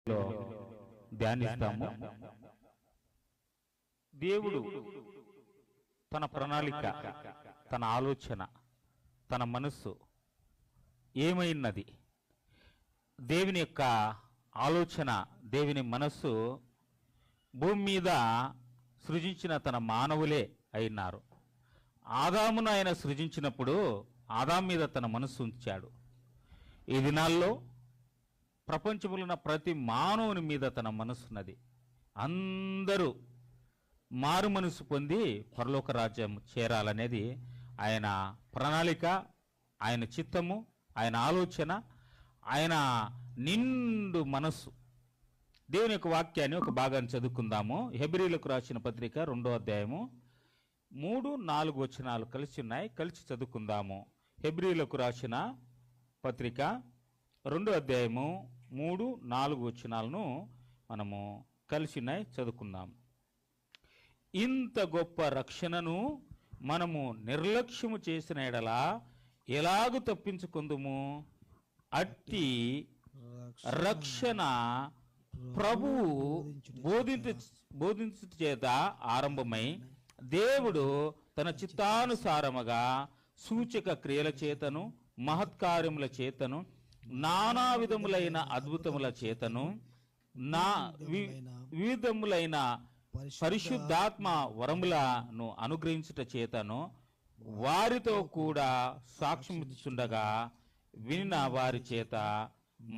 ధ్యానిస్తాము. దేవుడు తన ప్రణాళిక, తన ఆలోచన, తన మనస్సు ఏమైనది? దేవుని యొక్క ఆలోచన, దేవుని మనస్సు భూమి మీద సృజించిన తన మానవులే అయినారు. ఆదామును ఆయన సృజించినప్పుడు ఆదాము మీద తన మనస్సు ఉంచాడు. ఈ దినాల్లో ప్రపంచంలో ఉన్న ప్రతి మానవుని మీద తన మనస్సున్నది. అందరూ మారు మనసు పొంది పరలోక రాజ్యం చేరాలనేది ఆయన ప్రణాళిక, ఆయన చిత్తము, ఆయన ఆలోచన, ఆయన నిండు మనస్సు. దేవుని యొక్క వాక్యాన్ని ఒక భాగాన్ని చదువుకుందాము. హెబ్రీలకు రాసిన పత్రిక 2వ అధ్యాయము 3-4 వచనాలు కలిసి ఉన్నాయి, కలిసి చదువుకుందాము. హెబ్రీలకు రాసిన పత్రిక 2వ అధ్యాయము 3-4 వచనాలను మనము కలిసి ఉన్నాయి, చదువుకుందాం. ఇంత గొప్ప రక్షణను మనము నిర్లక్ష్యము చేసిన ఎడల ఎలాగు తప్పించుకుందుము? అట్టి రక్షణ ప్రభువు బోధించు చేత ఆరంభమై దేవుడు తన చిత్తానుసారముగా సూచక క్రియల చేతను, మహత్కార్యముల చేతను, నానా విధములైన అద్భుతముల చేతను, వివిధములైన పరిశుద్ధాత్మ వరములను అనుగ్రహించుట చేతను వారితో కూడా సాక్ష్యమిచ్చుండగా వినిన వారి చేత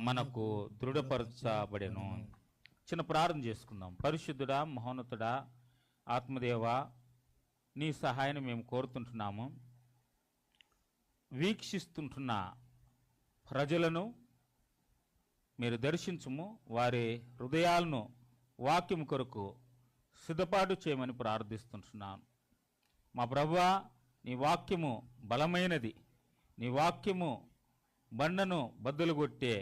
మనకు దృఢపరచబడెను. చిన్న ప్రార్థన చేసుకుందాం. పరిశుద్ధుడా, మహోన్నతుడా, ఆత్మదేవ, నీ సహాయాన్ని మేము కోరుతుంటున్నాము. వీక్షిస్తుంటున్న ప్రజలను మీరు దర్శించుము, వారి హృదయాలను వాక్యం కొరకు సిద్ధపాటు చేయమని ప్రార్థిస్తుంటున్నాను. మా ప్రభువా, నీ వాక్యము బలమైనది, నీ వాక్యము బండను బద్దలు కొట్టే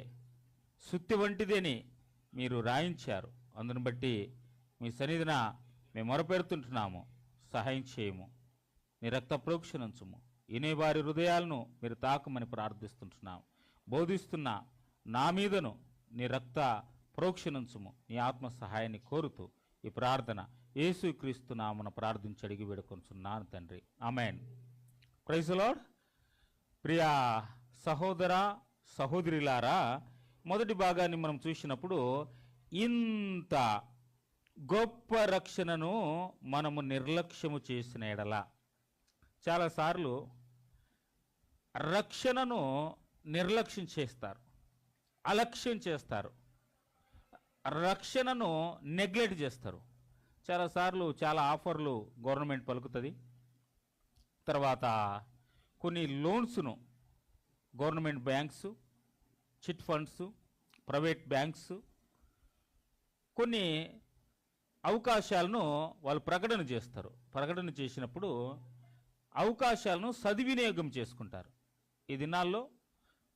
సుత్తి వంటిదని మీరు రాయించారు. అందును బట్టి మీ సన్నిధిన మేము మొరపెడుతుంటున్నాము. సహాయం చేయము, నీ రక్త ప్రోక్షణించుము. ఇనే వారి హృదయాలను మీరు తాకమని ప్రార్థిస్తుంటున్నాము. బోధిస్తున్న నా మీదను నీ రక్త ప్రోక్షణించుము, నీ ఆత్మ సహాయాన్ని కోరుతూ ఈ ప్రార్థన యేసుక్రీస్తు నామమున ప్రార్థించి అడిగి వేడుకొంచున్నాను తండ్రి, ఆమేన్. Praise the Lord. ప్రియా సహోదర సహోదరులారా, మొదటి భాగాన్ని మనం చూసినప్పుడు ఇంత గొప్ప రక్షణను మనము నిర్లక్ష్యము చేసిన ఎడల, చాలాసార్లు రక్షణను నిర్లక్ష్యం చేస్తారు, అలక్ష్యం చేస్తారు, రక్షణను నెగ్లెక్ట్ చేస్తారు. చాలాసార్లు చాలా ఆఫర్లు గవర్నమెంట్ పలుకుతుంది. తర్వాత కొన్ని లోన్స్ను government banks, chit funds, private banks కొన్ని అవకాశాలను వాళ్ళు ప్రకటన చేస్తారు. ప్రకటన చేసినప్పుడు అవకాశాలను సద్వినియోగం చేసుకుంటారు. ఈ దినాల్లో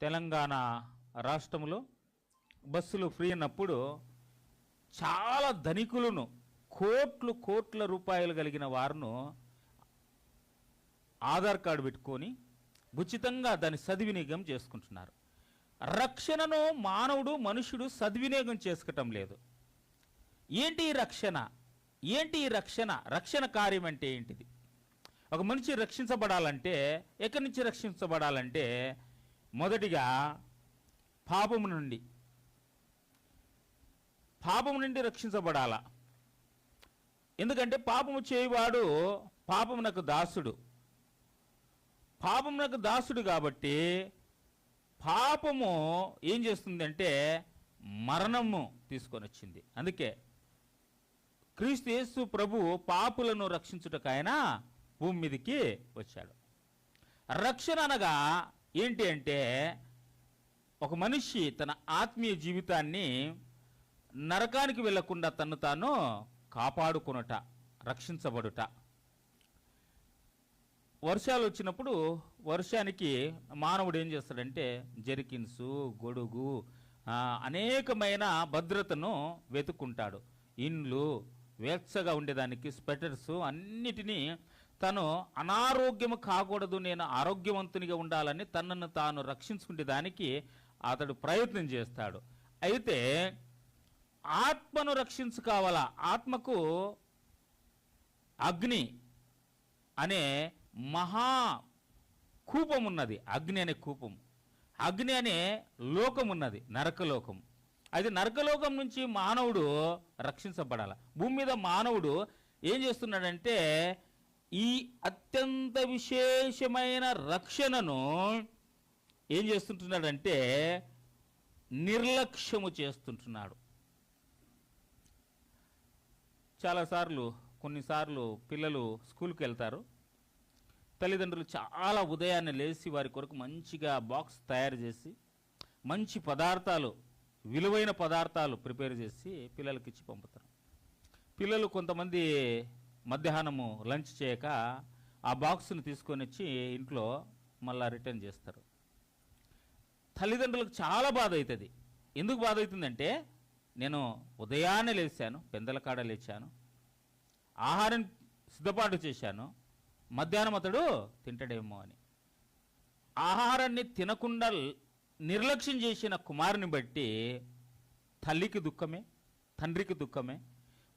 తెలంగాణ రాష్ట్రంలో బస్సులు ఫ్రీ అన్నప్పుడు చాలా ధనికులను, కోట్ల రూపాయలు కలిగిన వారిను ఆధార్ కార్డు పెట్టుకొని ఉచితంగా దాన్ని సద్వినియోగం చేసుకుంటున్నారు. రక్షణను మనుషుడు సద్వినియోగం చేసుకోవటం లేదు. ఏంటి ఈ రక్షణ? ఏంటి ఈ రక్షణ? రక్షణ కార్యం అంటే ఏంటిది? ఒక మనిషి రక్షించబడాలంటే ఎక్కడి నుంచి రక్షించబడాలంటే మొదటిగా పాపము నుండి రక్షించబడాల. ఎందుకంటే పాపము చేయవాడు పాపమునకు దాసుడు. పాపమునకు దాసుడు కాబట్టి పాపము ఏం చేస్తుందంటే మరణము తీసుకొని వచ్చింది. అందుకే క్రీస్తు యేసు ప్రభు పాపులను రక్షించుటకు ఆయన భూమి మీదకి వచ్చాడు. రక్షణ అనగా ఏంటి అంటే ఒక మనిషి తన ఆత్మీయ జీవితాన్ని నరకానికి వెళ్లకుండా తను తాను కాపాడుకొనుట, రక్షించబడుట. వర్షాలు వచ్చినప్పుడు వర్షానికి మానవుడు ఏం చేస్తాడంటే జెర్కిన్స్, గొడుగు, అనేకమైన భద్రతను వెతుక్కుంటాడు. ఇండ్లు వెచ్చగా ఉండేదానికి స్వెటర్స్ అన్నిటినీ తను అనారోగ్యము కాకూడదు, నేను ఆరోగ్యవంతునిగా ఉండాలని తనను తాను రక్షించుకునే దానికి అతడు ప్రయత్నం చేస్తాడు. అయితే ఆత్మను కావాలా. ఆత్మకు అగ్ని అనే మహా కూపం ఉన్నది. అగ్ని అనే కూపం, అగ్ని అనే లోకం ఉన్నది, నరకలోకం. అయితే నరకలోకం నుంచి మానవుడు రక్షించబడాలి. భూమి మీద మానవుడు ఏం చేస్తున్నాడంటే ఈ అత్యంత విశేషమైన రక్షణను ఏం చేస్తుంటున్నాడంటే నిర్లక్ష్యము చేస్తుంటున్నాడు. కొన్నిసార్లు పిల్లలు స్కూల్కి వెళ్తారు. తల్లిదండ్రులు చాలా ఉదయాన్నే లేచి వారి కొరకు మంచిగా బాక్స్ తయారు చేసి మంచి పదార్థాలు, విలువైన పదార్థాలు ప్రిపేర్ చేసి పిల్లలకి ఇచ్చి పంపుతారు. పిల్లలు కొంతమంది మధ్యాహ్నము లంచ్ చేయక ఆ బాక్స్ని తీసుకొని వచ్చి ఇంట్లో మళ్ళీ రిటర్న్ చేస్తారు. తల్లిదండ్రులకు చాలా బాధ అవుతుంది. ఎందుకు బాధ అవుతుందంటే నేను ఉదయాన్నే లేచాను, పెందల కాడ లేచాను, ఆహారం సిద్ధపాటు చేశాను, మధ్యాహ్నం అతడు తింటాడేమో అని. ఆహారాన్ని తినకుండా నిర్లక్ష్యం చేసిన కుమారుని బట్టి తల్లికి దుఃఖమే, తండ్రికి దుఃఖమే.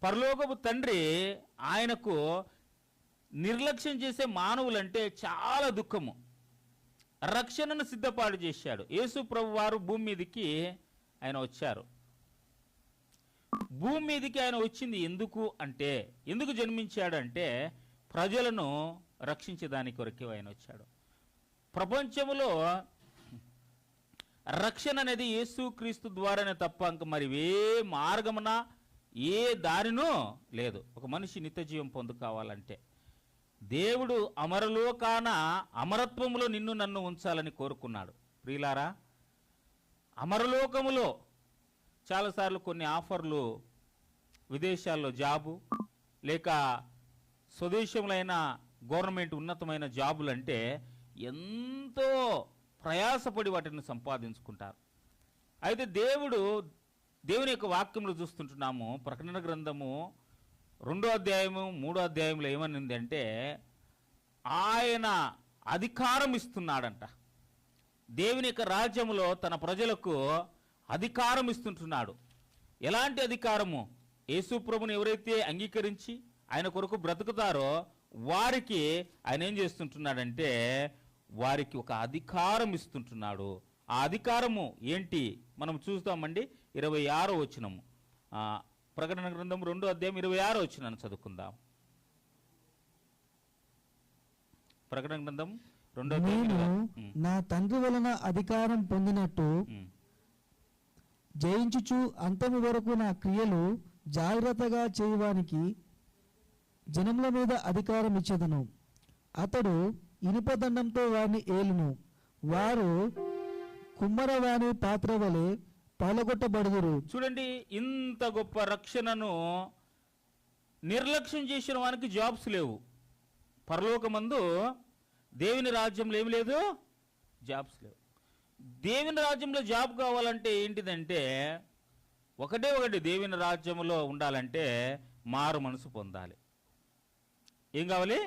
పరలోకపు తండ్రి ఆయనకు నిర్లక్ష్యం చేసే మానవులంటే చాలా దుఃఖము. రక్షణను సిద్ధపాటు చేశాడు. యేసు ప్రభు వారు భూమి మీదకి ఆయన వచ్చారు. భూమి మీదకి ఆయన వచ్చింది ఎందుకు జన్మించాడు అంటే ప్రజలను రక్షించేదాని కొరకే ఆయన వచ్చాడు. ప్రపంచంలో రక్షణ అనేది యేసుక్రీస్తు ద్వారానే తప్ప ఇంక మరి ఏ మార్గమున ఏ దారినో లేదు. ఒక మనిషి నిత్యజీవం పొందుకోవాలంటే దేవుడు అమరలోకాన అమరత్వములో నిన్ను నన్ను ఉంచాలని కోరుకున్నాడు. ప్రియులారా, అమరలోకములో చాలాసార్లు కొన్ని ఆఫర్లు, విదేశాల్లో జాబు లేక స్వదేశములైన గవర్నమెంట్ ఉన్నతమైన జాబులు అంటే ఎంతో ప్రయాసపడి వాటిని సంపాదించుకుంటారు. అయితే దేవుని యొక్క వాక్యంలో చూస్తుంటున్నాము. ప్రకటన గ్రంథము 2వ అధ్యాయము 3వ అధ్యాయంలో ఏమనింది అంటే ఆయన అధికారం ఇస్తున్నాడంట. దేవుని యొక్క రాజ్యములో తన ప్రజలకు అధికారం ఇస్తుంటున్నాడు. ఎలాంటి అధికారము? యేసు ప్రభుని ఎవరైతే అంగీకరించి ఆయన కొరకు బ్రతుకుతారో వారికి ఆయన ఏం చేస్తుంటున్నాడంటే వారికి ఒక అధికారం ఇస్తుంటున్నాడు. ఆ అధికారము ఏంటి మనం చూస్తామండి. 26వ వచనము, ప్రకటన గ్రంథం 2వ అధ్యాయం 26వ వచనాన్ని చదువుకుందాం. ప్రకటన గ్రంథం 2వ అధ్యాయం. నా తండ్రి వలన అధికారం పొందినట్టు జయించుచు అంతము వరకు నా క్రియలు జాగ్రత్తగా చేయవానికి జనముల మీద అధికారం ఇచ్చెదను. అతడు ఇనుపదండంతో వారిని ఏలును. వారు కుమ్మరవాణి పాత్ర వలె పలగొట్టబడుదురు. చూడండి, ఇంత గొప్ప రక్షణను నిర్లక్ష్యం చేసిన వానికి జాబ్స్ లేవు. పరలోకమందు దేవుని రాజ్యంలో ఏమి లేదు, జాబ్స్ లేవు. దేవుని రాజ్యంలో జాబ్ కావాలంటే ఏంటిదంటే ఒకటి దేవుని రాజ్యంలో ఉండాలంటే మారు మనసు పొందాలి. ఏం కావాలి?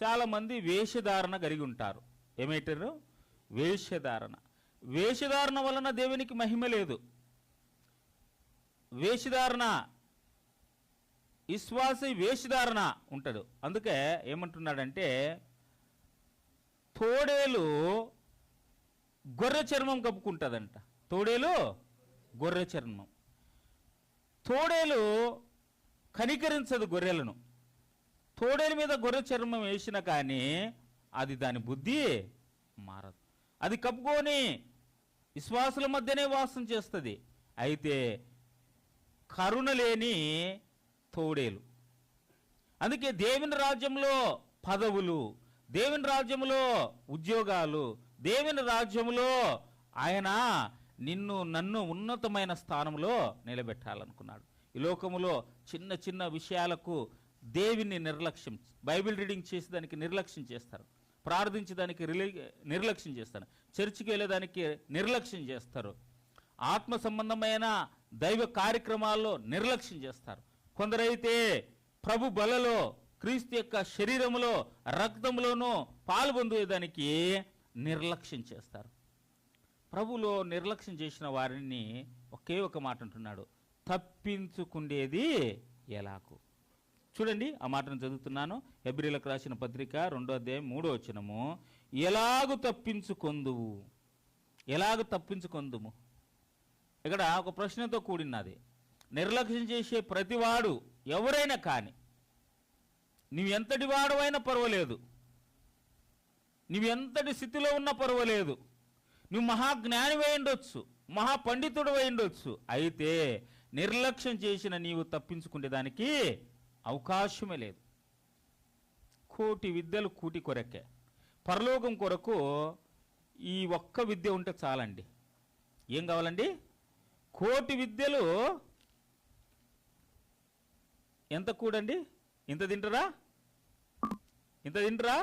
చాలామంది వేషధారణ కలిగి ఉంటారు. ఏమైతారు? వేషధారణ వలన దేవునికి మహిమ లేదు. వేషధారణ ఉంటాడు. అందుకే ఏమంటున్నాడంటే తోడేలు గొర్రె చర్మం కప్పుకుంటుందంట. తోడేలు గొర్రె చర్మం. తోడేలు కనికరించదు గొర్రెలను. తోడేలు మీద గొర్రె చర్మం వేసిన కానీ అది దాని బుద్ధి మారదు. అది కప్పుకొని విశ్వాసుల మధ్యనే వాసం చేస్తుంది. అయితే కరుణ లేని తోడేలు. అందుకే దేవుని రాజ్యంలో పదవులు, దేవుని రాజ్యంలో ఉద్యోగాలు, దేవుని రాజ్యంలో ఆయన నిన్ను నన్ను ఉన్నతమైన స్థానంలో నిలబెట్టాలనుకున్నాడు. ఈ లోకములో చిన్న చిన్న విషయాలకు దేవుని నిర్లక్ష్యం, బైబిల్ రీడింగ్ చేసేదానికి నిర్లక్ష్యం చేస్తారు, ప్రార్థించేదానికి నిర్లక్ష్యం చేస్తారు, చర్చికి వెళ్ళేదానికి నిర్లక్ష్యం చేస్తారు, ఆత్మ సంబంధమైన దైవ కార్యక్రమాల్లో నిర్లక్ష్యం చేస్తారు. కొందరైతే ప్రభు బలలో క్రీస్తు యొక్క శరీరములో రక్తంలోనూ పాల్పొందేదానికి నిర్లక్ష్యం చేస్తారు. ప్రభులో నిర్లక్ష్యం చేసిన వారిని ఒకే ఒక మాట అంటున్నాడు, తప్పించుకుండేది ఎలాగు. చూడండి ఆ మాటను చదువుతున్నాను. హెబ్రీలకు రాసిన పత్రిక 2వ అధ్యాయం 3వ వచనము. ఎలాగు తప్పించుకొందువు, ఎలాగు తప్పించుకొందుము. ఇక్కడ ఒక ప్రశ్నతో కూడినది. నిర్లక్ష్యం చేసే ప్రతివాడు ఎవరైనా కానీ, నువ్వు ఎంతటి వాడవైనా పర్వాలేదు, నువ్వు ఎంతటి స్థితిలో ఉన్నా పర్వాలేదు, నువ్వు మహాజ్ఞానివై ఉండొచ్చు, మహాపండితుడు అయి ఉండొచ్చు, అయితే నిర్లక్ష్యం చేసిన నీవు తప్పించుకునే దానికి అవకాశమే లేదు. కోటి విద్యలు కూటి కొరకే. పరలోకం కొరకు ఈ ఒక్క విద్య ఉంటే చాలండి. ఏం కావాలండి? కోటి విద్యలు ఎంత కూడండి? ఇంత తింటారా? ఇంత తింటారా?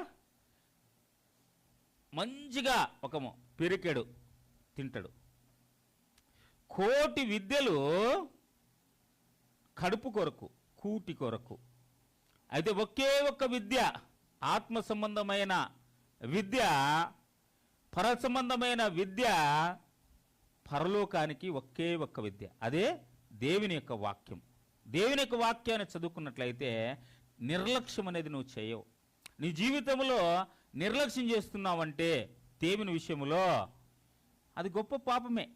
మంచిగా ఒక పిరికెడు తింటాడు. కోటి విద్యలు కడుపు కొరకు, కూటి కొరకు. అయితే ఒకే ఒక్క విద్య, ఆత్మ సంబంధమైన విద్య, పర సంబంధమైన విద్య, పరలోకానికి ఒకే ఒక్క విద్య. అదే దేవుని యొక్క వాక్యం. దేవుని యొక్క వాక్యాన్ని చదువుకున్నట్లయితే నిర్లక్ష్యం అనేది నువ్వు చేయవు. నీ జీవితంలో నిర్లక్ష్యం చేస్తున్నావంటే దేవుని విషయంలో అది గొప్ప పాపమే.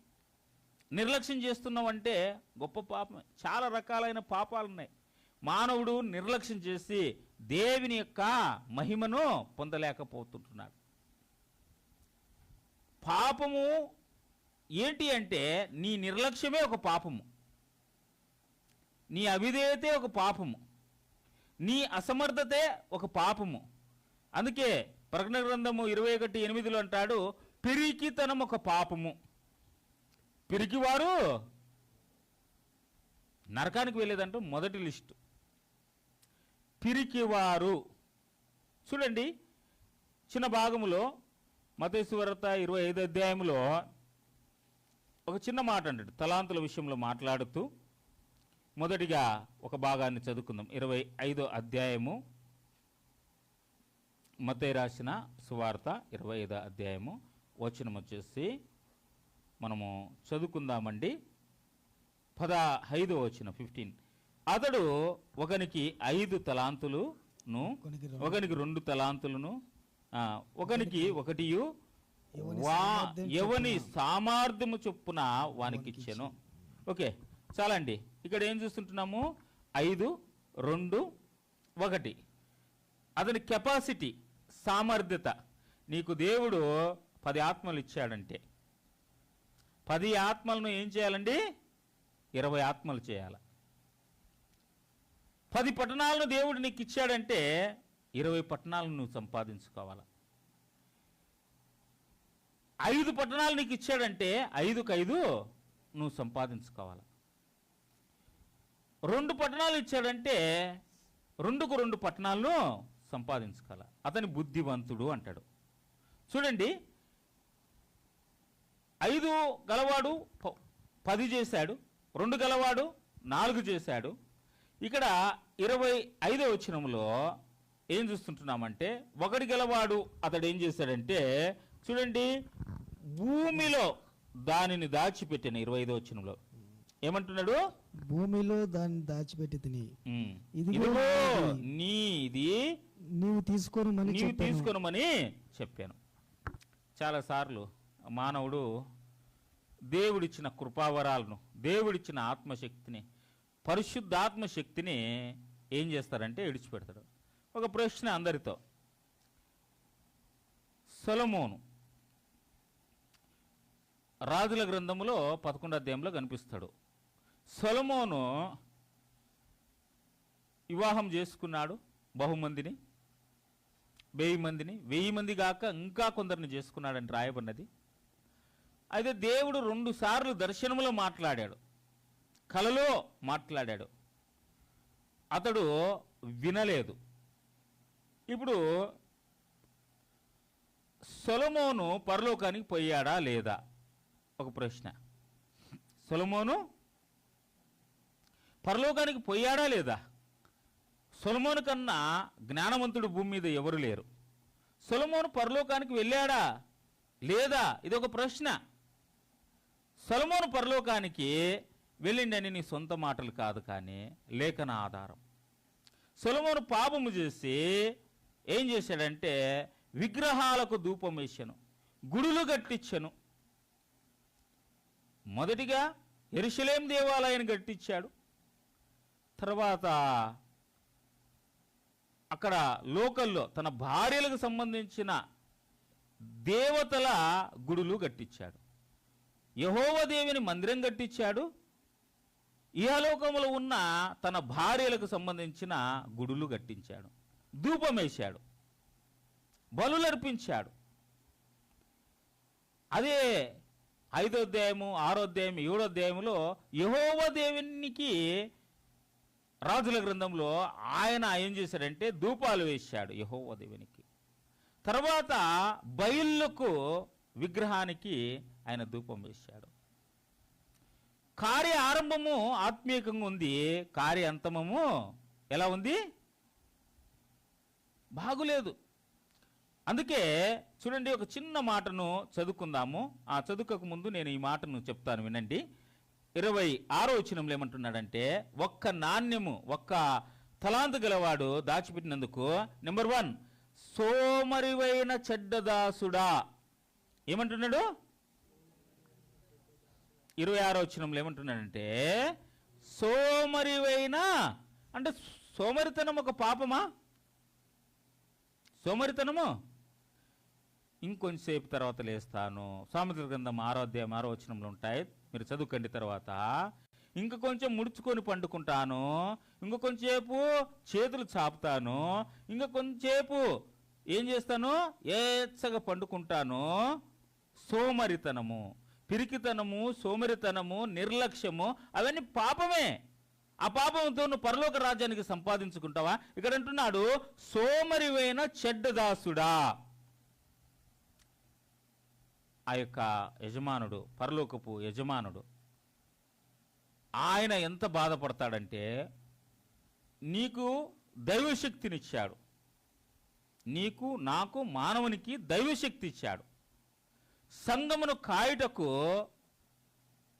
నిర్లక్ష్యం చేస్తున్నావంటే గొప్ప పాపమే. చాలా రకాలైన పాపాలు ఉన్నాయి. మానవుడు నిర్లక్ష్యం చేసి దేవుని యొక్క మహిమను పొందలేకపోతుంటున్నాడు. పాపము ఏంటి అంటే నీ నిర్లక్ష్యమే ఒక పాపము, నీ అవిధేయతే ఒక పాపము, నీ అసమర్థతే ఒక పాపము. అందుకే ప్రకటన గ్రంథము 21:8 అంటాడు, పిరికితనం ఒక పాపము. పిరికివారు నరకానికి వెళ్ళేదంటూ మొదటి లిస్టు. పిరికివారు చూడండి, చిన్న భాగములో మత్తయి సువార్త 25వ అధ్యాయంలో ఒక చిన్న మాట అంటాడు. తలాంతుల విషయంలో మాట్లాడుతూ మొదటిగా ఒక భాగాన్ని చదువుకుందాం. 25వ అధ్యాయము, మత్తయి రాసిన సువార్త 25వ అధ్యాయము వచనం వచ్చేసి మనము చదువుకుందామండి. 15వ వచనం 15. అతడు ఒకనికి 5 తలాంతులను, ఒకనికి 2 తలాంతులను, ఒకనికి 1 ఎవని సామర్థ్యము చొప్పున వానికి ఇచ్చాను. ఓకే, చాలండి. ఇక్కడ ఏం చూస్తుంటున్నాము? 5, 2, 1. అతని కెపాసిటీ, సామర్థ్యత. నీకు దేవుడు 10 ఆత్మలు ఇచ్చాడంటే 10 ఆత్మలను ఏం చేయాలండి? 20 ఆత్మలు చేయాలి. 10 పట్టణాలను దేవుడు నీకు ఇచ్చాడంటే 20 పట్టణాలను నువ్వు సంపాదించుకోవాలి. 5 పట్టణాలు నీకు ఇచ్చాడంటే 5కు 5 నువ్వు సంపాదించుకోవాలి. 2 పట్టణాలు ఇచ్చాడంటే 2కు 2 పట్టణాలను సంపాదించుకోవాలి. అతని బుద్ధివంతుడు అంటాడు. చూడండి, 5 గలవాడు 10 చేశాడు, 2 గలవాడు 4 చేశాడు. ఇక్కడ 25వ వచనంలో ఏం చూస్తుంటున్నామంటే 1 గలవాడు అతడు ఏం చేశాడంటే చూడండి, భూమిలో దానిని దాచిపెట్టిన. 25వ వచనంలో ఏమంటున్నాడు? భూమిలో దాన్ని దాచిపెట్టి తిని ఇదిగో నీది, నీవు తీసుకోనమని చెప్పాను. చాలాసార్లు మానవుడు దేవుడిచ్చిన కృపావరాలను, దేవుడిచ్చిన ఆత్మశక్తిని, పరిశుద్ధాత్మ శక్తిని ఏం చేస్తారంటే విడిచిపెడతాడు. ఒక ప్రశ్న అందరితో. సొలొమోను రాజుల గ్రంథములో 11వ అధ్యాయంలో కనిపిస్తాడు. సొలొమోను వివాహం చేసుకున్నాడు బహుమందిని, 1000 మందిని, 1000 మంది కాక ఇంకా కొందరిని చేసుకున్నాడని రాయబడినది. అయితే దేవుడు 2 సార్లు దర్శనములో మాట్లాడాడు, కలలో మాట్లాడాడు. అతడు వినలేదు. ఇప్పుడు సొలొమోను పరలోకానికి పోయాడా లేదా? ఒక ప్రశ్న. సొలొమోను పరలోకానికి పోయాడా లేదా? సొలొమోను కన్నా జ్ఞానవంతుడు భూమి మీద ఎవరు లేరు. సొలొమోను పరలోకానికి వెళ్ళాడా లేదా? ఇది ఒక ప్రశ్న. సొలొమోను పరలోకానికి వెళ్ళిండి అని నీ సొంత మాటలు కాదు, కానీ లేఖన ఆధారం. సొలొమోను పాపము చేసి ఏం చేశాడంటే విగ్రహాలకు ధూపం వేశాను, గుడులు కట్టించాను. మొదటిగా యెరూషలేము దేవాలయాన్ని కట్టించాడు. తర్వాత అక్కడ లోకల్లో తన భార్యలకు సంబంధించిన దేవతల గుడులు కట్టించాడు. యెహోవా దేవుని మందిరం కట్టించాడు. ఇహలోకములో ఉన్న తన భార్యలకు సంబంధించిన గుడులు కట్టించాడు. ధూపం వేశాడు, బలులు అర్పించాడు. అదే 5వ అధ్యాయము, 6వ అధ్యాయం, 7వ అధ్యాయంలో యెహోవా దేవునికి రాజుల గ్రంథంలో ఆయన ఏం చేశాడంటే ధూపాలు వేశాడు యెహోవా దేవునికి. తర్వాత బయళ్ళకు విగ్రహానికి ఆయన ధూపం వేశాడు. కార్య ఆరంభము ఆత్మీయంగా ఉంది, కార్య అంతమము ఎలా ఉంది? బాగులేదు. అందుకే చూడండి, ఒక చిన్న మాటను చదువుకుందాము. ఆ చదువుకోక ముందు నేను ఈ మాటను చెప్తాను, వినండి. 26వ వచనంలో ఏమంటున్నాడంటే, ఒక్క నాణ్యము, ఒక్క తలాంతు గలవాడు దాచిపెట్టినందుకు, నెంబర్ 1, సోమరివైన చెడ్డదాసుడా. ఏమంటున్నాడు? 26వ వచనంలో ఏమంటున్నాడంటే, సోమరివైన, అంటే సోమరితనం ఒక పాపమా? సోమరితనము ఇంకొంచెంసేపు తర్వాత లేస్తాను. సామెతల గ్రంథం 6వ అధ్యాయం 6వ వచనంలో ఉంటాయి, మీరు చదువుకోండి. తర్వాత ఇంక కొంచెం ముడుచుకొని పండుకుంటాను, ఇంక కొంచెంసేపు చేతులు చాపుతాను, ఇంక కొంచెంసేపు ఏం చేస్తాను? ఏచ్చగా పండుకుంటాను. సోమరితనము, పిరికితనము, సోమరితనము, నిర్లక్ష్యము అవన్నీ పాపమే. ఆ పాపంతో నువ్వు పరలోక రాజ్యానికి సంపాదించుకుంటావా? ఇక్కడ అంటున్నాడు, సోమరివైన చెడ్డదాసుడా. ఆ యొక్క యజమానుడు, పరలోకపు యజమానుడు, ఆయన ఎంత బాధపడతాడంటే, నీకు దైవశక్తినిచ్చాడు, నీకు నాకు మానవునికి దైవశక్తి ఇచ్చాడు. సంఘమును కాయుటకు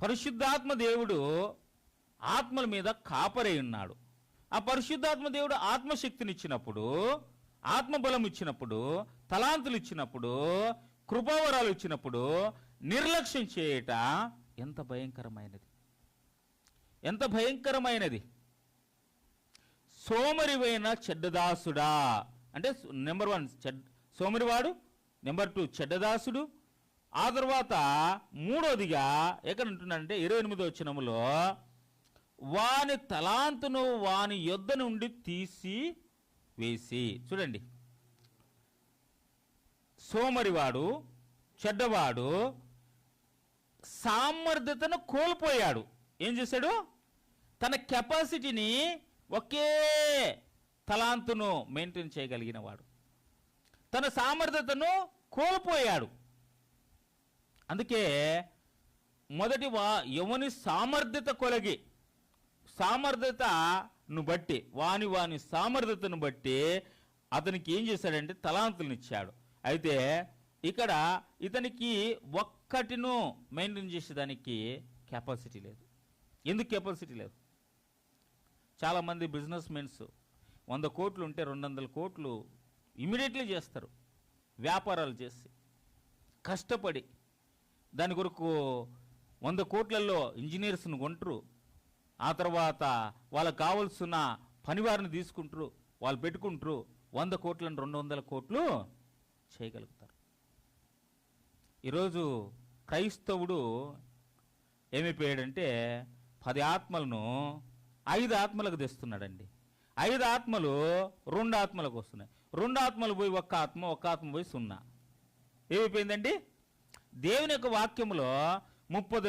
పరిశుద్ధాత్మ దేవుడు ఆత్మల మీద కాపరై ఉన్నాడు. ఆ పరిశుద్ధాత్మ దేవుడు ఆత్మశక్తినిచ్చినప్పుడు, ఆత్మబలం ఇచ్చినప్పుడు, తలాంతులు ఇచ్చినప్పుడు, కృపావరాలు ఇచ్చినప్పుడు నిర్లక్ష్యం చేయట ఎంత భయంకరమైనది, ఎంత భయంకరమైనది. సోమరివైన చెడ్డదాసుడా అంటే నెంబర్ 1 సోమరివాడు, నెంబర్ 2 చెడ్డదాసుడు. ఆ తర్వాత మూడోదిగా ఎక్కడ ఉంటున్నాడంటే 28వ వచనములో, వాని తలాంతును వాని యొద్ద నుండి తీసి వేసి. చూడండి, సోమరివాడు, చెడ్డవాడు సామర్థ్యతను కోల్పోయాడు. ఏం చేశాడు? తన కెపాసిటీని, ఒకే తలాంతును మెయింటైన్ చేయగలిగిన వాడు తన సామర్థ్యతను కోల్పోయాడు. అందుకే మొదటి ఎవని సామర్థ్యత కొలగి, సామర్థ్యతను బట్టి, వాని సామర్థ్యతను బట్టి అతనికి ఏం చేశాడంటే తలాంతులను ఇచ్చాడు. అయితే ఇక్కడ ఇతనికి ఒక్కటిను మెయింటైన్ చేసేదానికి కెపాసిటీ లేదు. ఎందుకు కెపాసిటీ లేదు? చాలామంది బిజినెస్ మెన్స్ 100 కోట్లు ఉంటే 200 కోట్లు ఇమీడియట్లీ చేస్తారు. వ్యాపారాలు చేసి కష్టపడి దాని కొరకు 100 కోట్లలో ఇంజనీర్స్ను కొంటారు. ఆ తర్వాత వాళ్ళకు కావాల్సిన పనివారిని తీసుకుంటారు, వాళ్ళు పెట్టుకుంటారు. 100 కోట్లను 200 కోట్లు చేయగలుగుతారు. ఈరోజు క్రైస్తవుడు ఏమైపోయాడంటే 10 ఆత్మలను 5 ఆత్మలకు తెస్తున్నాడండి. 5 ఆత్మలు 2 ఆత్మలకు వస్తున్నాయి. 2 ఆత్మలు పోయి ఒక్క ఆత్మ పోయి 0. ఏమైపోయిందండి? దేవుని యొక్క వాక్యములో 30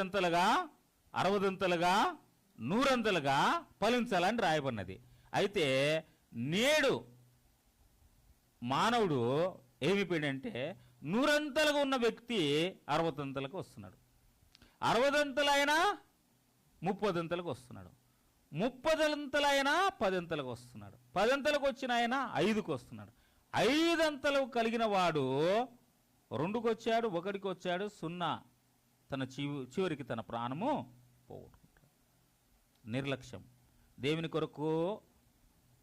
60 100 ఫలించాలని రాయబడినది. అయితే నేడు మానవుడు ఏమైపోయాడంటే 100 ఉన్న వ్యక్తి 60 వస్తున్నాడు, 60 అయినా 30 వస్తున్నాడు, 30 10 వస్తున్నాడు, 10 వచ్చిన ఆయన 5కు వస్తున్నాడు. 5 కలిగిన వాడు 2కు వచ్చాడు, 1కి వచ్చాడు, 0. తన చివరికి తన ప్రాణము పోగొట్టుకుంటాడు. నిర్లక్ష్యం. దేవుని కొరకు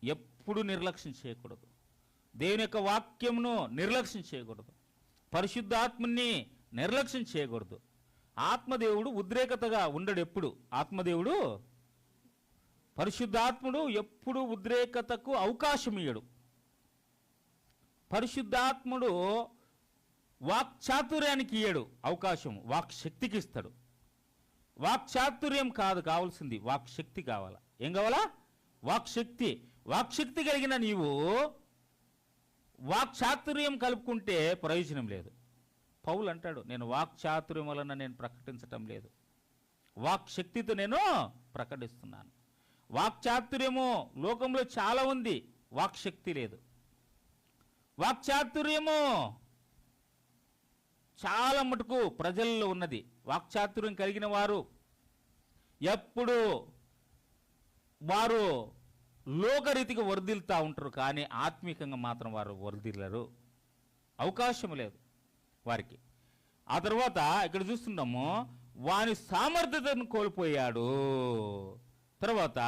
ఎప్పుడు నిర్లక్ష్యం చేయకూడదు. దేవుని యొక్క వాక్యమును నిర్లక్ష్యం చేయకూడదు. పరిశుద్ధాత్మని నిర్లక్ష్యం చేయకూడదు. ఆత్మదేవుడు ఉద్రేకతగా ఉండడు. ఎప్పుడు ఆత్మదేవుడు, పరిశుద్ధాత్ముడు ఎప్పుడు ఉద్రేకతకు అవకాశం ఇయ్యడు. పరిశుద్ధాత్ముడు వాక్చాతుర్యానికి ఇయ్యడు అవకాశం, వాక్ శక్తికి ఇస్తాడు. వాక్చాతుర్యం కాదు కావాల్సింది, వాక్ శక్తి కావాలా. ఏం కావాలా? వాక్శక్తి. వాక్శక్తి కలిగిన నీవు వాక్చాతుర్యం కలుపుకుంటే ప్రయోజనం లేదు. పౌలు అంటాడు, నేను వాక్చాతుర్యం వలన నేను ప్రకటించటం లేదు, వాక్శక్తితో నేను ప్రకటిస్తున్నాను. వాక్చాతుర్యము లోకంలో చాలా ఉంది, వాక్శక్తి లేదు. వాక్చాతుర్యము చాలా మటుకు ప్రజల్లో ఉన్నది. వాక్చాతుర్యం కలిగిన వారు ఎప్పుడు వారు లోకరీతిగా వర్ధిల్తా ఉంటారు, కానీ ఆత్మీకంగా మాత్రం వారు వర్ధిల్లరు. అవకాశం లేదు వారికి. ఆ తర్వాత ఇక్కడ చూస్తున్నాము, వాని సామర్థ్యతను కోల్పోయాడు. తర్వాత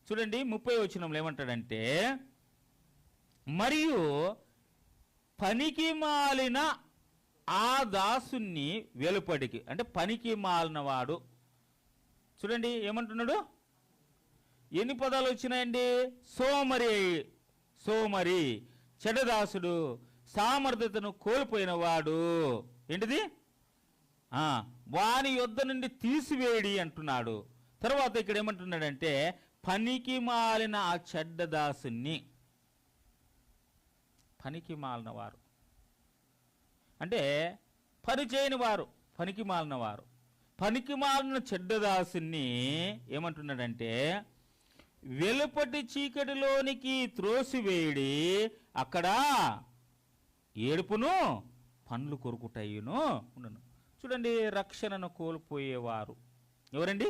చూడండి 30వ వచనంలో ఏమంటాడంటే, మరియు పనికి మాలిన ఆ దాసుని వెలుపడికి, అంటే పనికి మాలిన వాడు. చూడండి ఏమంటున్నాడు, ఎన్ని పదాలు వచ్చినాయండి? సోమరి, చెడదాసుడు, సామర్థ్యతను కోల్పోయిన వాడు. ఏంటిది? వాని యొద్ద నుండి తీసివేడి అంటున్నాడు. తర్వాత ఇక్కడ ఏమంటున్నాడంటే, పనికి మాలిన ఆ చెడ్డదాసుని. పనికి మాలిన వారు అంటే పని చేయని వారు, పనికి మాలిన వారు. పనికి మాలిన చెడ్డదాసుని ఏమంటున్నాడంటే, వెలుపటి చీకటిలోనికి త్రోసివేయడి, అక్కడ ఏడుపును పండ్లు కొరుకుటయ్యును ఉండను. చూడండి, రక్షణను కోల్పోయేవారు ఎవరండి?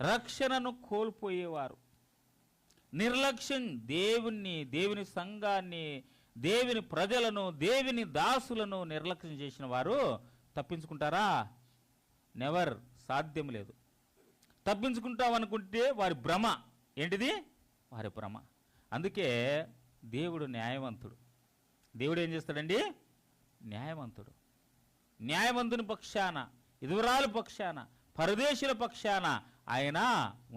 రక్షణను కోల్పోయేవారు. నిర్లక్ష్యం, దేవుని సంఘాన్ని, దేవుని ప్రజలను, దేవుని దాసులను నిర్లక్ష్యం చేసిన వారు తప్పించుకుంటారా? నెవర్, సాధ్యం లేదు. తప్పించుకుంటామనుకుంటే వారి భ్రమ. ఏంటిది? వారి భ్రమ. అందుకే దేవుడు న్యాయవంతుడు. దేవుడు ఏం చేస్తాడండి? న్యాయవంతుడు. న్యాయవంతుని పక్షాన, విధవరాల పక్షాన, పరదేశుల పక్షాన ఆయన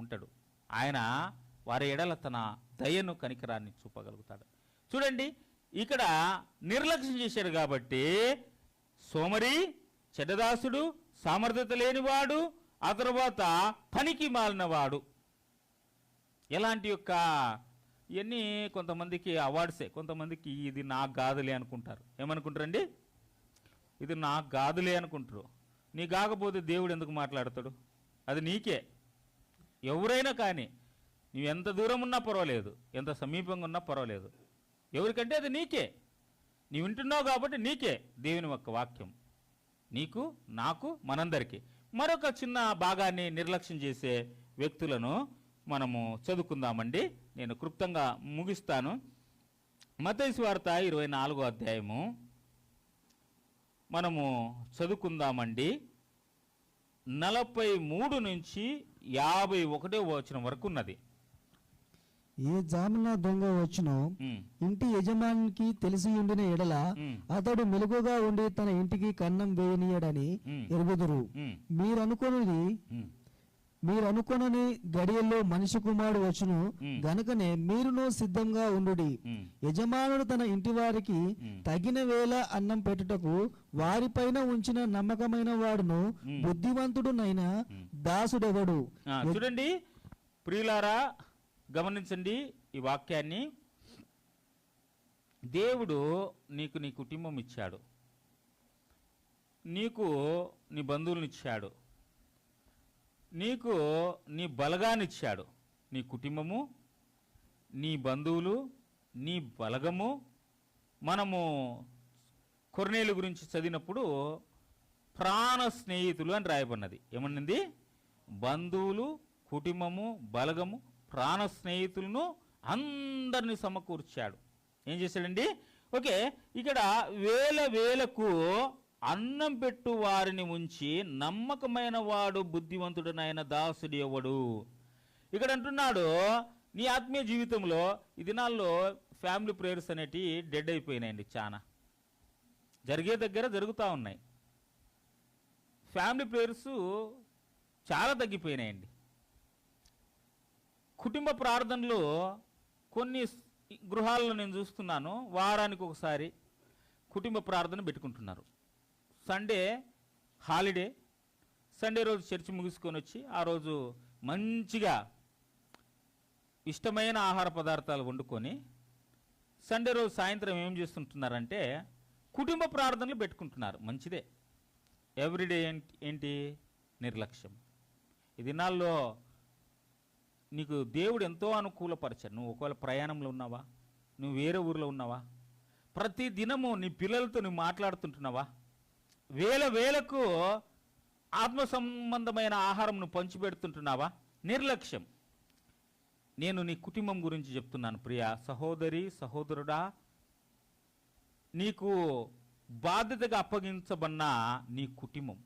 ఉంటాడు. ఆయన వారి ఎడల తన దయను, కనికరాన్ని చూపగలుగుతాడు. చూడండి, ఇక్కడ నిర్లక్ష్యం చేశాడు కాబట్టి సోమరి, చెడ్డదాసుడు, సామర్థ్యత లేనివాడు, ఆ తర్వాత పనికి మాలినవాడు. ఎలాంటి యొక్క ఇవన్నీ కొంతమందికి అవార్డ్సే. కొంతమందికి ఇది నాకు కాదులే అనుకుంటారు. ఏమనుకుంటారండి? ఇది నాకు కాదులే అనుకుంటారు. నీ కాకపోతే దేవుడు ఎందుకు మాట్లాడతాడు? అది నీకే. ఎవరైనా కానీ, నువ్వు ఎంత దూరం ఉన్నా పర్వాలేదు, ఎంత సమీపంగా ఉన్నా పర్వాలేదు, ఎవరికంటే అది నీకే. నీవు వింటున్నావు కాబట్టి నీకే దేవుని యొక్క వాక్యం, నీకు, నాకు, మనందరికీ. మరొక చిన్న భాగాన్ని నిర్లక్ష్యం చేసే వ్యక్తులను మనము చదువుకుందామండి. నేను క్లుప్తంగా ముగిస్తాను. మత్తయి సువార్త 24వ అధ్యాయము మనము చదువుకుందామండి. 43 నుంచి 51వ వచనం వరకు ఉన్నది. ఏ జామున దొంగ వచ్చునో ఇంటి యజమానికి తెలిసి ఉండిన ఎడల అతడు మెలుగుగా ఉండి తన ఇంటికి కన్నం వేయనీయడని ఎరుగుదురు. మీరనుకొనని గడియల్లో మనిషి కుమారుడు వచ్చును గనుకనే మీరును సిద్ధంగా ఉండుడి. యజమానుడు తన ఇంటి వారికి తగిన వేళ అన్నం పెట్టుటకు వారిపైన ఉంచిన నమ్మకమైన వాడును బుద్ధివంతుడునైన దాసుడెవడు. చూడండి ప్రియులారా, గమనించండి ఈ వాక్యాన్ని. దేవుడు నీకు నీ కుటుంబం ఇచ్చాడు, నీకు నీ బంధువులను ఇచ్చాడు, నీకు నీ బలగాన్ని ఇచ్చాడు. నీ కుటుంబము, నీ బంధువులు, నీ బలగము. మనము కొర్నేలు గురించి చదివినప్పుడు ప్రాణ స్నేహితులు అని రాయబడినది. ఏమన్నది? బంధువులు, కుటుంబము, బలగము, ప్రాణ స్నేహితులను అందరిని సమకూర్చాడు. ఏం చేశాడండి? ఓకే, ఇక్కడ వేలకు అన్నం పెట్టు వారిని ఉంచి నమ్మకమైన వాడు బుద్ధివంతుడనైన దాసుడు ఎవడు. ఇక్కడ అంటున్నాడు, నీ ఆత్మీయ జీవితంలో ఈ దినాల్లో ఫ్యామిలీ ప్రేయర్స్ అనేటివి డెడ్ అయిపోయినాయండి. చాలా జరిగే దగ్గర జరుగుతూ ఉన్నాయి. ఫ్యామిలీ ప్రేయర్స్ చాలా తగ్గిపోయినాయండి. కుటుంబ ప్రార్థనలు కొన్ని గృహాల్లో నేను చూస్తున్నాను, వారానికి ఒకసారి కుటుంబ ప్రార్థన పెట్టుకుంటున్నారు. సండే హాలిడే, సండే రోజు చర్చి ముగించుకొని వచ్చి ఆ రోజు మంచిగా ఇష్టమైన ఆహార పదార్థాలు వండుకొని సండే రోజు సాయంత్రం ఏం చేస్తుంటున్నారంటే కుటుంబ ప్రార్థనలు పెట్టుకుంటున్నారు. మంచిదే. ఎవ్రీడే ఏంటి నిర్లక్ష్యం. ఈ దినాల్లో నీకు దేవుడు ఎంతో అనుకూలపరిచాడు. నువ్వు ఒకవేళ ప్రయాణంలో ఉన్నావా, నువ్వు వేరే ఊరిలో ఉన్నావా, ప్రతి దినము నీ పిల్లలతో నువ్వు మాట్లాడుతుంటున్నావా, వేలకు ఆత్మ సంబంధమైన ఆహారం నువ్వు పంచిపెడుతుంటున్నావా? నిర్లక్ష్యం. నేను నీ కుటుంబం గురించి చెప్తున్నాను ప్రియా సహోదరి సహోదరుడా. నీకు బాధ్యతగా అప్పగించబడిన నీ కుటుంబం,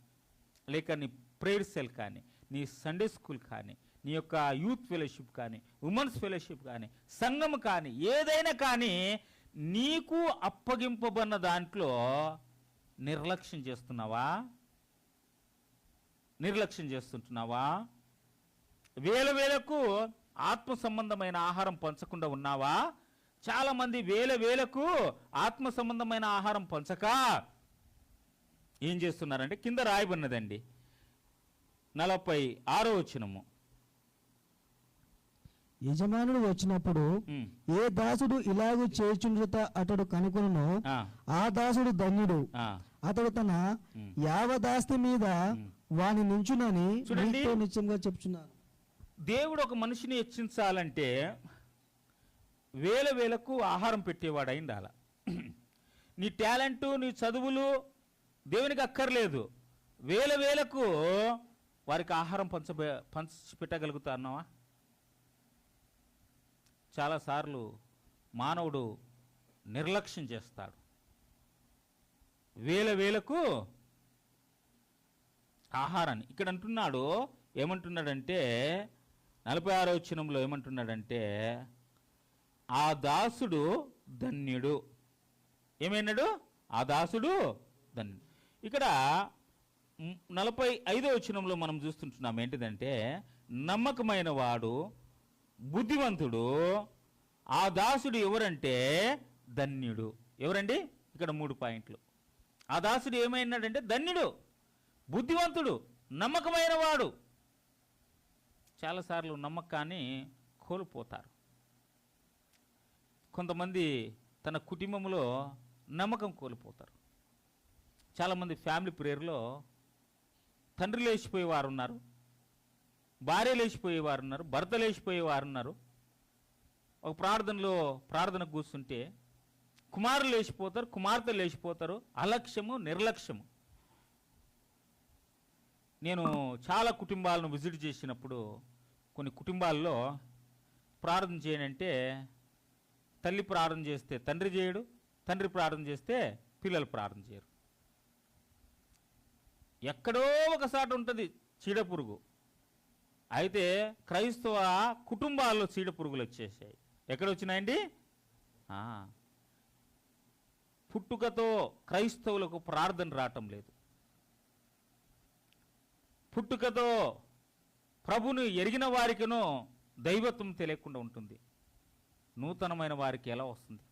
లేక నీ ప్రేయర్ సెల్ కానీ, నీ సండే స్కూల్ కానీ, నీ యొక్క యూత్ ఫెలోషిప్ కానీ, ఉమెన్స్ ఫెలోషిప్ కానీ, సంఘం కానీ, ఏదైనా కానీ నీకు అప్పగింపబడిన దాంట్లో నిర్లక్ష్యం చేస్తున్నావా? నిర్లక్ష్యం చేస్తుంటున్నావా? వేలకు ఆత్మ సంబంధమైన ఆహారం పంచకుండా ఉన్నావా? చాలామంది వేలకు ఆత్మ సంబంధమైన ఆహారం పంచక ఏం చేస్తున్నారంటే కింద రాయబడినదండి 46వ వచనము. యజమానుడు వచ్చినప్పుడు ఏ దాసుడు ఇలాగూ చేయుచుండుట అతడు కనుకొనునో ఆ దాసుడు ధన్యుడు. అతడు తన యావదాస్తి మీద వాని నుంచునని నీతో నిశ్చయంగా చెప్తున్నాను. దేవుడు ఒక మనిషిని హెచ్చించాలంటే వేలకు ఆహారం పెట్టేవాడు అయి ఉండాల. నీ టాలెంటు, నీ చదువులు దేవునికి అక్కర్లేదు. వేలకు వారికి ఆహారం పంచి పెట్టగలుగుతున్నావా? చాలాసార్లు మానవుడు నిర్లక్ష్యం చేస్తాడు. వేలకు ఆహారాన్ని ఇక్కడ అంటున్నాడు. ఏమంటున్నాడంటే 46వ వచనంలో ఏమంటున్నాడంటే ఆ దాసుడు ధన్యుడు. ఏమైనాడు? ఆ దాసుడు ధన్యుడు. ఇక్కడ 45వ వచనంలో మనం చూస్తుంటున్నాం ఏంటిదంటే నమ్మకమైన వాడు బుద్ధివంతుడు, ఆ దాసుడు ఎవరంటే ధన్యుడు. ఎవరండి? ఇక్కడ 3 పాయింట్లు. ఆ దాసుడు ఏమైనాడంటే ధన్యుడు, బుద్ధివంతుడు, నమ్మకమైన వాడు. చాలాసార్లు నమ్మకాన్ని కోల్పోతారు. కొంతమంది తన కుటుంబంలో నమ్మకం కోల్పోతారు. చాలామంది ఫ్యామిలీ ప్రేయర్లో తండ్రి లేచిపోయేవారు ఉన్నారు, భార్య లేచిపోయేవారు ఉన్నారు, భర్త లేచిపోయేవారు ఉన్నారు. ఒక ప్రార్థనకు కూర్చుంటే కుమారులు లేచిపోతారు, కుమార్తెలు లేచిపోతారు. అలక్ష్యము, నిర్లక్ష్యము. నేను చాలా కుటుంబాలను విజిట్ చేసినప్పుడు కొన్ని కుటుంబాల్లో ప్రార్థన చేయనంటే తల్లి ప్రార్థన చేస్తే తండ్రి చేయడు, తండ్రి ప్రార్థన చేస్తే పిల్లలు ప్రార్థన చేయరు. ఎక్కడో ఒకసారి ఉంటుంది చీడపురుగు. అయితే క్రైస్తవ కుటుంబాల్లో చీడపురుగులు వచ్చేసాయి. ఎక్కడ వచ్చినాయండి? పుట్టుకతో క్రైస్తవులకు ప్రార్థన రావటం లేదు. పుట్టుకతో ప్రభుని ఎరిగిన వారికినో దైవత్వం తెలియకుండా ఉంటుంది. నూతనమైన వారికి ఎలా వస్తుంది?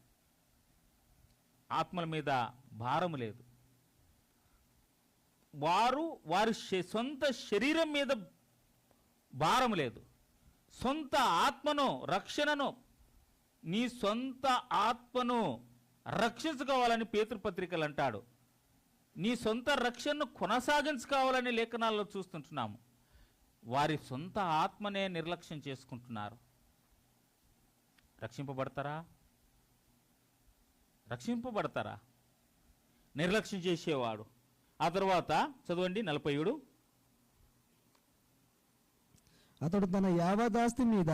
ఆత్మల మీద భారము లేదు. వారి సొంత శరీరం మీద భారం లేదు. సొంత ఆత్మను, రక్షణను, నీ సొంత ఆత్మను రక్షించుకోవాలని పేతురుపత్రికలు అంటాడు. నీ సొంత రక్షణను కొనసాగించుకోవాలని లేఖనాల్లో చూస్తుంటున్నాము. వారి సొంత ఆత్మనే నిర్లక్ష్యం చేసుకుంటున్నారు. రక్షింపబడతారా? రక్షింపబడతారా? నిర్లక్ష్యం చేసేవాడు. ఆ తర్వాత చదవండి 47. అతడు తన యావదాస్తి మీద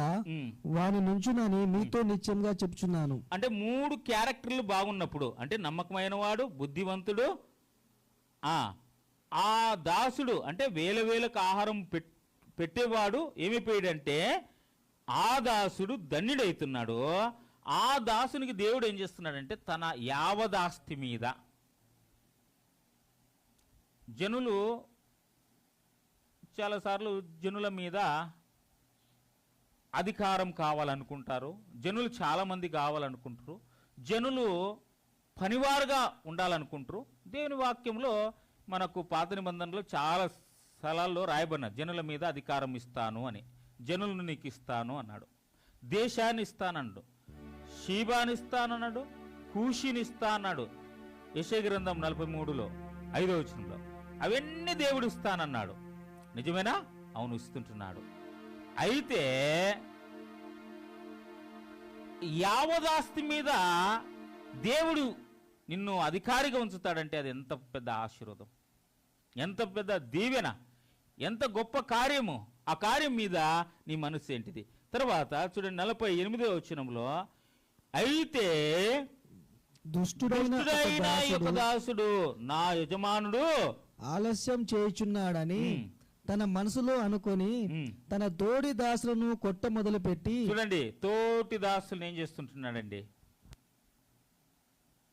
వాని నుంచునని మీతో నిశ్చయంగా చెప్తున్నాను. అంటే 3 క్యారెక్టర్లు బాగున్నప్పుడు, అంటే నమ్మకమైన వాడు, బుద్ధివంతుడు, ఆ దాసుడు అంటే వేలకు ఆహారం పెట్టేవాడు ఏమైపోయాడంటే ఆ దాసుడు ధన్యుడైతున్నాడు. ఆ దాసునికి దేవుడు ఏం చేస్తున్నాడంటే తన యావదాస్తి మీద, జనులు చాలాసార్లు జనుల మీద అధికారం కావాలనుకుంటారు, జనులు చాలామంది కావాలనుకుంటారు, జనులు పనివారుగా ఉండాలనుకుంటారు. దేవుని వాక్యంలో మనకు పాత నిబంధనలో చాలా స్థలాల్లో రాయబడినారు, జనుల మీద అధికారం ఇస్తాను అని, జనులను నీకు ఇస్తాను అన్నాడు, దేశాన్ని ఇస్తానన్నాడు, షీబాని ఇస్తానన్నాడు, కూషిని ఇస్తా అన్నాడు. యెషయా గ్రంథం 43లో 5వ వచనంలో అవన్నీ దేవుడు ఇస్తానన్నాడు. నిజమేనా? అవును, ఇస్తుంటున్నాడు. అయితే యావదాస్తి మీద దేవుడు నిన్ను అధికారిగా ఉంచుతాడంటే అది ఎంత పెద్ద ఆశీర్వాదం, ఎంత పెద్ద దీవెన, ఎంత గొప్ప కార్యము. ఆ కార్యం మీద నీ మనసు ఏంటిది? తర్వాత చూడండి 48వ వచనంలో, అయితే దుష్టుడైన ఒక దాసుడు నా యజమానుడు ఆలస్యం చేయుచున్నాడని తన మనసులో అనుకొని తన తోడి దాసులను కొట్ట మొదలు పెట్టి. చూడండి, తోటి దాసులను ఏం చేస్తుంటున్నాడండి?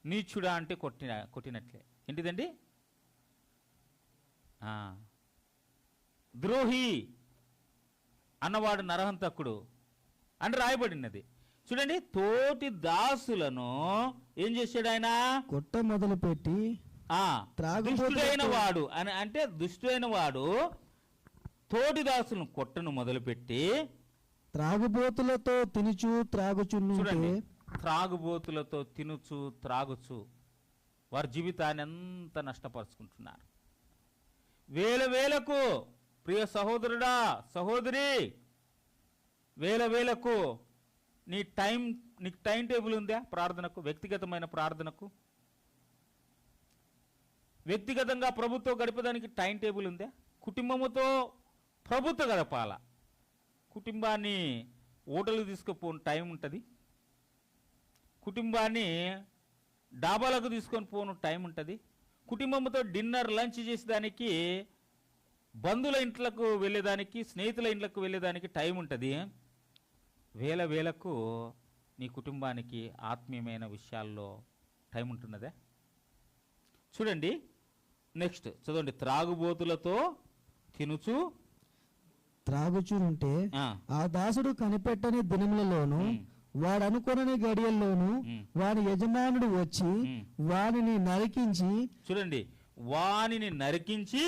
నీచుడా అంటే కొట్టినట్లే. ఏంటిదండి? ద్రోహి అన్నవాడు నరహంతకుడు అని రాయబడినది. చూడండి, తోటి దాసులను ఏం చేశాడు ఆయన? కొట్ట మొదలు పెట్టి. దుష్టుడైన వాడు అని అంటే దుష్టుడైన వాడు తోటి దాసులను కొట్టను మొదలుపెట్టి త్రాగుబోతులతో తినుచు త్రాగుచుండే. త్రాగుబోతులతో తినుచు త్రాగుచు వారి జీవితాన్ని ఎంత నష్టపరుచుకుంటున్నారు. వేలకు ప్రియ సహోదరుడా, సహోదరి, వేలకు నీకు టైం టేబుల్ ఉందా ప్రార్థనకు? వ్యక్తిగతమైన ప్రార్థనకు, వ్యక్తిగతంగా ప్రభుత్వం గడిపేదానికి టైం టేబుల్ ఉందా? కుటుంబముతో ప్రభుత్వ గడపాల. కుటుంబాన్ని హోటల్కి తీసుకుపోని టైం ఉంటుంది, కుటుంబాన్ని డాబాలకు తీసుకొని పోను టైం ఉంటుంది, కుటుంబంతో డిన్నర్ లంచ్ చేసేదానికి, బంధువుల ఇంట్లకు వెళ్ళేదానికి, స్నేహితుల ఇంట్లకు వెళ్ళేదానికి టైం ఉంటుంది. వేలకు నీ కుటుంబానికి ఆత్మీయమైన విషయాల్లో టైం ఉంటున్నదే? చూడండి, నెక్స్ట్ చదవండి. త్రాగుబోతులతో తినుచు త్రాగుచుంటే ఆ దాసుడు కనిపెట్టని దినములలోను వాడనుకొనని గడియల్లోను వాని యజమానుడు వచ్చి వానిని నరికించి. చూడండి, వానిని నరికించి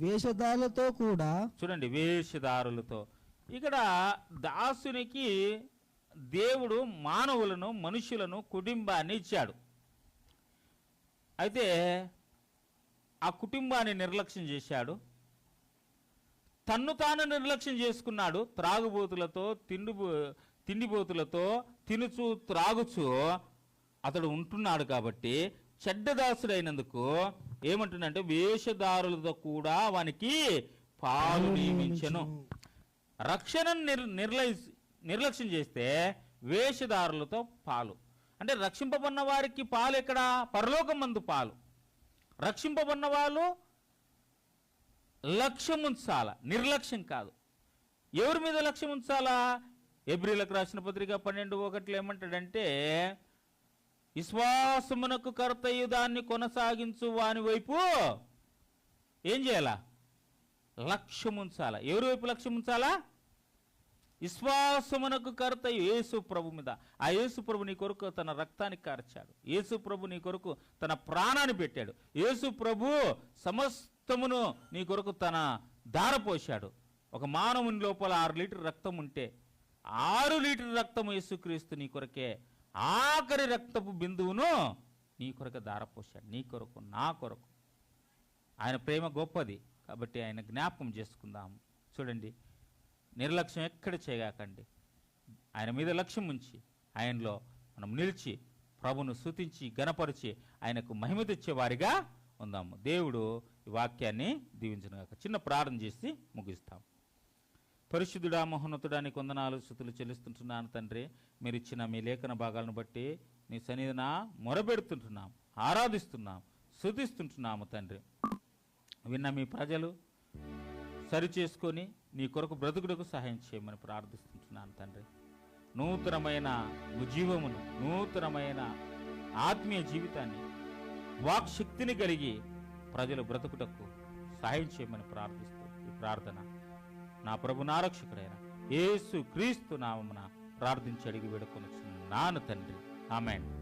వేషధారులతో కూడా. చూడండి, వేషధారులతో. ఇక్కడ దాసునికి దేవుడు మానవులను, మనుషులను, కుటుంబాన్ని ఇచ్చాడు. అయితే ఆ కుటుంబాన్ని నిర్లక్ష్యం చేశాడు, తన్ను తాను నిర్లక్ష్యం చేసుకున్నాడు. త్రాగుబోతులతో తిండిబోతులతో తినుచు త్రాగుచు అతడు ఉంటున్నాడు. కాబట్టి చెడ్డదాసుడైనందుకు ఏమంటుందంటే వేషధారులతో కూడా వానికి పాలు నియమించెను. రక్షణను నిర్లక్ష్యం చేస్తే వేషధారులతో పాలు అంటే రక్షింపబడిన వారికి పాలు ఎక్కడ? పరలోకం మందు పాలు. రక్షింపబడిన వాళ్ళు లక్ష్యం ఉంచాల, నిర్లక్ష్యం కాదు. ఎవరి మీద లక్ష్యం ఉంచాలా? హెబ్రీయులకు రాసిన పత్రిక 12:1 ఏమంటాడంటే, విశ్వాసమునకు కర్తయు దాన్ని కొనసాగించు వాని వైపు ఏం చేయాలా? లక్ష్యం ఉంచాల. ఎవరి వైపు లక్ష్యం ఉంచాలా? విశ్వాసమునకు కర్తయు యేసు ప్రభు మీద. ఆ యేసు ప్రభు నీ కొరకు తన రక్తాన్ని కార్చాడు, యేసు ప్రభు నీ కొరకు తన ప్రాణాన్ని పెట్టాడు, యేసు ప్రభు సమస్తమును నీ కొరకు తన ధారపోశాడు. ఒక మానవుని లోపల 6 లీటర్ రక్తం ఉంటే 6 లీటర్ రక్తము యేసుక్రీస్తు నీ కొరకే ఆఖరి రక్తపు బిందువును నీ కొరకు ధారపోశాడు, నీ కొరకు, నా కొరకు. ఆయన ప్రేమ గొప్పది కాబట్టి ఆయన జ్ఞాపకం చేసుకుందాం. చూడండి, నిర్లక్ష్యం ఎక్కడ చేయకండి. ఆయన మీద లక్ష్యం ఉంచి ఆయనలో మనం నిలిచి ప్రభును స్తుతించి గణపరిచి ఆయనకు మహిమ తెచ్చేవారిగా ఉందాము. దేవుడు ఈ వాక్యాన్ని దీవించుగాక. చిన్న ప్రార్థన చేసి ముగిస్తాం. పరిశుద్ధుడా, మహోన్నతుడా, నీ వందనాలు స్తుతులు చెల్లిస్తుంటున్నాను తండ్రి. మీరు ఇచ్చిన మీ లేఖన భాగాలను బట్టి నీ సన్నిధిన మొరబెడుతుంటున్నాం, ఆరాధిస్తున్నాం, స్తుతిస్తుంటున్నాము తండ్రి. విన్న మీ ప్రజలు సరిచేసుకొని నీ కొరకు బ్రతుకుడుకు సహాయం చేయమని ప్రార్థిస్తున్నాను తండ్రి. నూతనమైన ఉజ్జీవమును, నూతనమైన ఆత్మీయ జీవితాన్ని, వాక్శక్తిని కలిగి ప్రజలు బ్రతుకుటకు సహాయం చేయమని ప్రార్థిస్తూ ఈ ప్రార్థన నా ప్రభు నారక్షకుడైన యేసు క్రీస్తు నామమున ప్రార్థించి అడిగి వేడుకొనుచున్నాను తండ్రి. ఆమేన్.